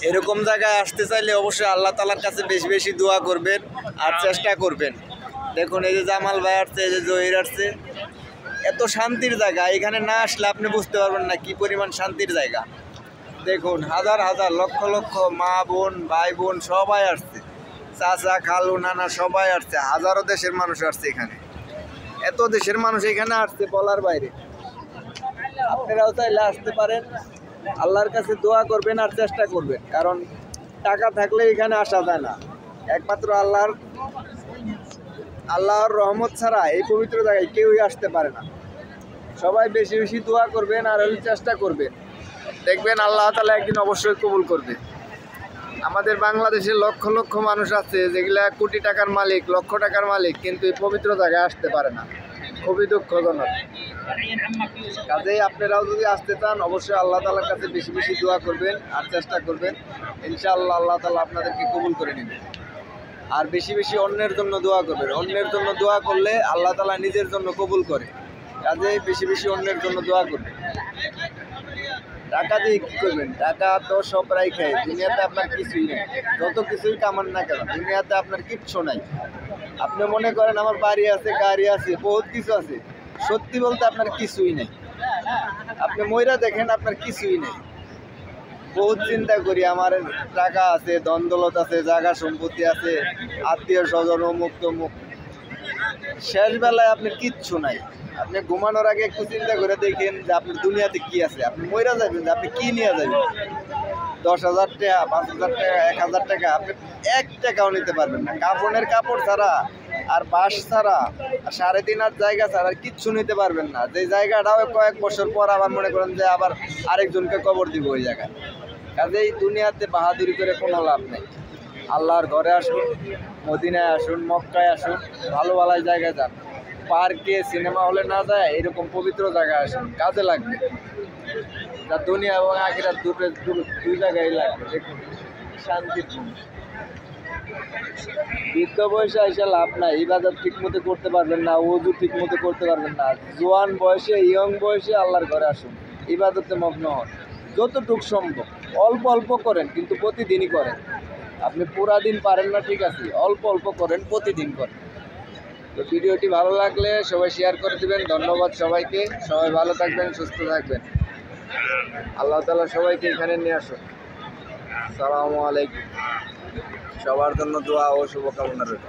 এরকম জায়গায় আসতে চাইলে অবশ্যই আল্লাহ তাআলার কাছে বেশি বেশি দোয়া করবেন আর চেষ্টা করবেন। দেখুন এই যে জামাল ভাই আসছে, এই যে জহির আসছে, এত শান্তির জায়গা, এখানে না আসলে আপনি বুঝতে পারবেন না কি পরিমাণ শান্তির জায়গা। দেখুন হাজার হাজার লক্ষ লক্ষ মা বোন ভাই বোন সবাই আসছে, চাচা খালু নানা সবাই আসছে, হাজারো দেশের মানুষ আসছে এখানে। এত দেশের মানুষ এখানে আসছে বলার বাইরে। আপনারাও চাইলে আসতে পারেন, আল্লাহর কাছে দোয়া করবেন আর চেষ্টা করবেন, কারণ টাকা থাকলে এখানে আসা যায় না। একমাত্র আল্লাহর রহমত ছাড়া এই পবিত্র জায়গায় কেউই আসতে পারে না। সবাই বেশি বেশি দোয়া করবেন আর চেষ্টা করবেন, দেখবেন আল্লাহ তাআলা একদিন অবশ্যই কবুল করবে। আমাদের বাংলাদেশে লক্ষ লক্ষ মানুষ আছে যেগুলা কোটি টাকার মালিক, লক্ষ টাকার মালিক, কিন্তু এই পবিত্র জায়গায় আসতে পারে না। খুবই দুঃখজনক। কাজেই আপনারাও যদি আসতে চান অবশ্যই আল্লাহ তাআলার কাছে বেশি বেশি দোয়া করবেন আর চেষ্টা করবেন, ইনশাআল্লাহ আল্লাহ তাআলা আপনাদেরকে কবুল করে নেবেন। আর বেশি বেশি অন্যের জন্য দোয়া করবেন, অন্যের জন্য দোয়া করলে আল্লাহ তাআলা নিজের জন্য কবুল করে। কাজেই বেশি বেশি অন্যের জন্য দোয়া করবেন। টাকা দিয়ে কী করবেন? টাকা তো সব রাইখায়, দুনিয়াতে আপনার কিছুই নেই। যত কিছুই কামান না কেন, দুনিয়াতে আপনার কিচ্ছু নাই। আপনি মনে করেন আমার বাড়ি আছে, গাড়ি আছে, বহুত কিছু আছে, সত্যি বলতে আপনার কিছুই নেই। আপনি ময়রা দেখেন আপনার কিছুই নেই। বহুত চিন্তা করি আমার টাকা আছে, ধন দৌলত আছে, জায়গা সম্পত্তি আছে, আত্মীয় স্বজন অমুক তমুক, শেষ বেলায় আপনার কিচ্ছু নাই। আপনি ঘুমানোর আগে একটু চিন্তা করে দেখেন যে আপনার দুনিয়াতে কি আছে। আপনি মইরা যাবেন যে আপনি কি নিয়ে যাবেন। 10,000 টাকা, 5,000 টাকা, 1,000 টাকা, আপনি 1 টাকাও নিতে পারবেন না। কাপড়ের কাপড় ছাড়া আর বাঁশ ছাড়া আর 3.5 জায়গা ছাড়া আর কিচ্ছু নিতে পারবেন না। যে জায়গাটাও কয়েক বছর পর আবার মনে করেন যে আবার আরেকজনকে কবর দিব ওই জায়গায়। কাজেই দুনিয়াতে বাহাদুরি করে কোনো লাভ নেই। আল্লাহর ঘরে আসুন, মদিনায় আসুন, মক্কায় আসুন, ভালো ভালো জায়গায় যান। পার্কে, সিনেমা হলে না যায় এরকম পবিত্র জায়গায় আসুন, কাজে লাগবে। যা দুনিয়া এবং আখিরাত দুই জায়গায় লাগবে। দেখুন শান্তিপূর্ণ। বৃদ্ধ বয়সে এসে লাভ নাই, ইবাদত ঠিক মতো করতে পারবেন না, ওযু ঠিক মতো করতে পারবেন না। জোয়ান বয়সে, ইয়ং বয়সে আল্লাহর ঘরে আসুন, ইবাদতে মগ্ন হন যতটুকু সম্ভব। অল্প অল্প করেন, কিন্তু প্রতিদিনই করেন। আপনি পুরা দিন পারেন না ঠিক আছে, অল্প অল্প করেন, প্রতিদিন করেন। তো ভিডিওটি ভালো লাগলে সবাই শেয়ার করে দিবেন। ধন্যবাদ সবাইকে। সবাই ভালো থাকবেন, সুস্থ থাকবেন। আল্লাহ তাআলা সবাইকে এখানে নিয়ে আসুন। আসসালামু আলাইকুম। সবার জন্য দোয়া ও শুভকামনা রইল।